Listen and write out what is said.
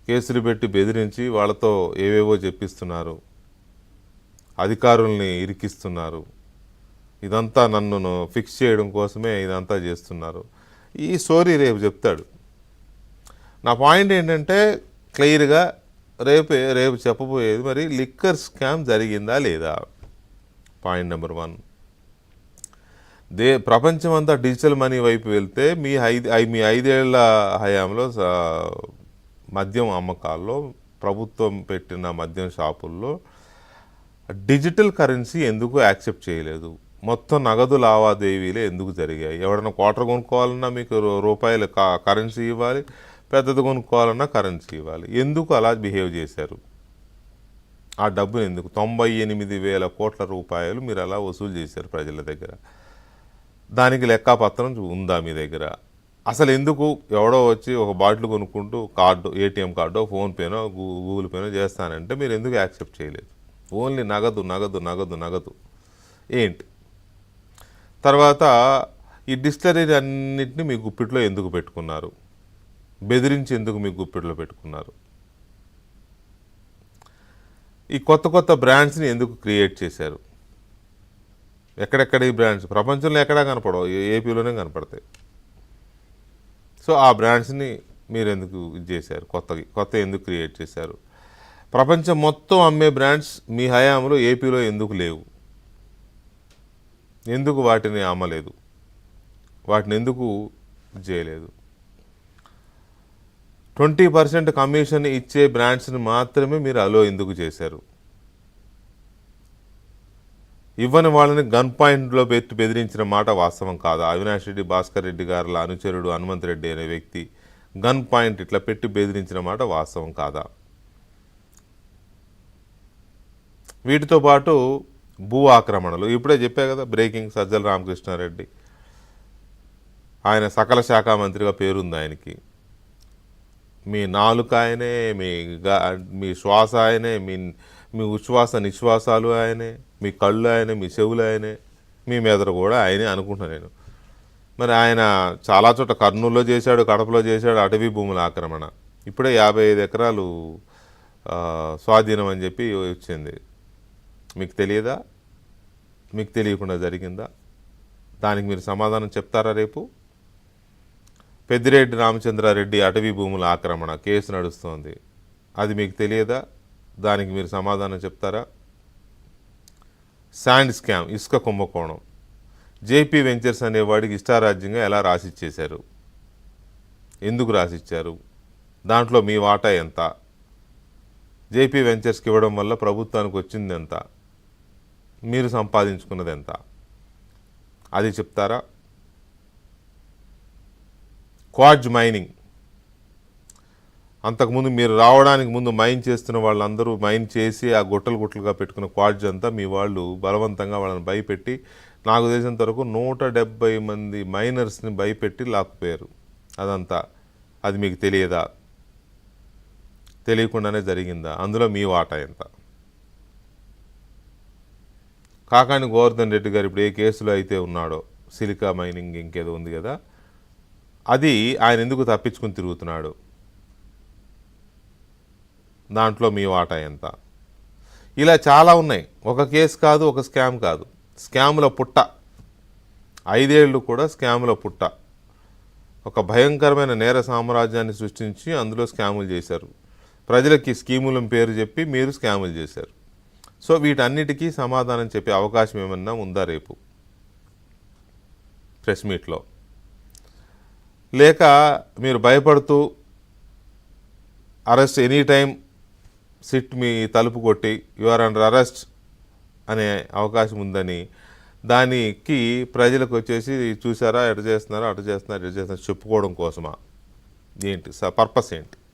కేసులు పెట్టి బెదిరించి వాళ్ళతో ఏవేవో చెప్పిస్తున్నారు, అధికారుల్ని ఇరికిస్తున్నారు. ఇదంతా నన్ను ఫిక్స్ చేయడం కోసమే ఇదంతా చేస్తున్నారు. ఈ స్టోరీ రేపు చెప్తాడు. నా పాయింట్ ఏంటంటే క్లియర్గా రేపు చెప్పబోయేది మరి లిక్కర్ స్కామ్ జరిగిందా లేదా. పాయింట్ నెంబర్ 1, ప్రపంచం అంతా డిజిటల్ మనీ వైపు వెళ్తే మీ 5 ఏళ్ల హయాంలో మద్యం అమ్మకాల్లో ప్రభుత్వం పెట్టిన మద్యం షాపుల్లో డిజిటల్ కరెన్సీ ఎందుకు యాక్సెప్ట్ చేయలేదు? మొత్తం నగదు లావాదేవీలే ఎందుకు జరిగాయి? ఎవరైనా క్వార్టర్ కొనుక్కోవాలన్నా మీకు రూపాయలు కరెన్సీ ఇవ్వాలి, పెద్దది కొనుక్కోవాలన్నా కరెన్సీ ఇవ్వాలి. ఎందుకు అలా బిహేవ్ చేశారు? ఆ డబ్బును ఎందుకు 98,000 కోట్ల రూపాయలు మీరు అలా వసూలు చేశారు ప్రజల దగ్గర? దానికి లెక్కాపత్రం ఉందా మీ దగ్గర? అసలు ఎందుకు ఎవడో వచ్చి ఒక బాటిల్ కొనుక్కుంటూ ఏటీఎం కార్డో ఫోన్పేనో గూగుల్ పేనో చేస్తానంటే మీరు ఎందుకు యాక్సెప్ట్ చేయలేదు? ఓన్లీ నగదు నగదు నగదు నగదు ఏంటి? తర్వాత ఈ డిస్టిలరీ అన్నింటినీ మీ గుప్పిట్లో ఎందుకు పెట్టుకున్నారు? బెదిరించి ఎందుకు మీ గుప్పిట్లో పెట్టుకున్నారు? ఈ కొత్త కొత్త బ్రాండ్స్ని ఎందుకు క్రియేట్ చేశారు? ఎక్కడెక్కడ ఈ బ్రాండ్స్ ప్రపంచంలో ఎక్కడా కనపడవు, ఏపీలోనే కనపడతాయి. సో ఆ బ్రాండ్స్ని మీరు ఎందుకు ఇది చేశారు? కొత్త ఎందుకు క్రియేట్ చేశారు? ప్రపంచం మొత్తం అమ్మే బ్రాండ్స్ మీ హయాంలో ఏపీలో ఎందుకు లేవు? ఎందుకు వాటిని అమ్మలేదు? వాటిని ఎందుకు చేయలేదు? 20% కమిషన్ ఇచ్చే బ్రాండ్స్ని మాత్రమే మీరు అలో ఎందుకు చేశారు? ఇవ్వని వాళ్ళని గన్ పాయింట్లో పెట్టి బెదిరించిన మాట వాస్తవం కాదా? అవినాష్ రెడ్డి, భాస్కర్ రెడ్డి గారుల అనుచరుడు హనుమంత్ రెడ్డి అనే వ్యక్తి గన్ పాయింట్ ఇట్లా పెట్టి బెదిరించిన మాట వాస్తవం కాదా? వీటితో పాటు భూ ఆక్రమణలు ఇప్పుడే చెప్పా కదా, బ్రేకింగ్ సజ్జల రామకృష్ణారెడ్డి, ఆయన సకల శాఖ మంత్రిగా పేరుంది ఆయనకి. మీ నాలుక ఆయనే, మీ శ్వాస ఆయనే, మీ ఉచ్ఛ్వాస నిశ్వాసాలు ఆయనే, మీ కళ్ళు ఆయనే, మీ చెవులు ఆయనే, మీ మెదడు కూడా ఆయనే అనుకుంటున్నాను నేను. మరి ఆయన చాలా చోట్ల కర్నూలులో చేశాడు, కడపలో చేశాడు అటవీ భూముల ఆక్రమణ. ఇప్పుడే 55 ఎకరాలు స్వాధీనం అని చెప్పి వచ్చింది. మీకు తెలియదా? మీకు తెలియకుండా జరిగిందా? దానికి మీరు సమాధానం చెప్తారా రేపు? పెద్దిరెడ్డి రామచంద్రారెడ్డి అటవీ భూముల ఆక్రమణ కేసు నడుస్తోంది, అది మీకు తెలియదా? దానికి మీరు సమాధానం చెప్తారా? శాండ్ స్కామ్, ఇసుక కుంభకోణం, జేపీ వెంచర్స్ అనేవాడికి ఇష్టారాజ్యంగా ఎలా రాసిచ్చేశారు? ఎందుకు రాసిచ్చారు? దాంట్లో మీ వాటా ఎంత? జేపీ వెంచర్స్కి ఇవ్వడం వల్ల ప్రభుత్వానికి వచ్చింది ఎంత? మీరు సంపాదించుకున్నది ఎంత? అది చెప్తారా? క్వార్ట్జ్ మైనింగ్, అంతకుముందు మీరు రావడానికి ముందు మైన్ చేస్తున్న వాళ్ళందరూ మైన్ చేసి ఆ గుట్టలుగా పెట్టుకున్న క్వార్ట్జ్ అంతా మీ వాళ్ళు బలవంతంగా వాళ్ళని భయపెట్టి, నాకు తెలిసినంత వరకు 170 మంది మైనర్స్ని భయపెట్టి లాక్కుపోయారు. అదంతా అది మీకు తెలియదా? తెలియకుండానే జరిగిందా? అందులో మీ వాటా ఎంత? కాకాని గోవర్ధన్ రెడ్డి గారు ఇప్పుడు ఏ కేసులో అయితే ఉన్నాడో, సిలికా మైనింగ్ ఇంకేదో ఉంది కదా, అది ఆయన ఎందుకు తప్పించుకుని తిరుగుతున్నాడు? దాంట్లో మీ వాటా ఎంత? ఇలా చాలా ఉన్నాయి. ఒక కేసు కాదు, ఒక స్కామ్ కాదు, స్కాముల పుట్ట. 5 ఏళ్ళు కూడా స్కాముల పుట్ట. ఒక భయంకరమైన నేర సామ్రాజ్యాన్ని సృష్టించి అందులో స్కాములు చేశారు. ప్రజలకి స్కీముల పేరు చెప్పి మీరు స్కాములు చేశారు. సో వీటన్నిటికీ సమాధానం చెప్పే అవకాశం ఏమన్నా ఉందా రేపు ప్రెస్ మీట్లో? లేక మీరు భయపడుతూ అరెస్ట్ ఎనీ టైం సిట్ మీ తలుపు కొట్టి యు ఆర్ అండర్ అరెస్ట్ అనే అవకాశం ఉందని దానికి ప్రజలకు వచ్చేసి చూసారా ఎటు చేస్తున్నారో అటు చేస్తున్నారు చెప్పుకోవడం కోసమా? ఏంటి పర్పస్ ఏంటి?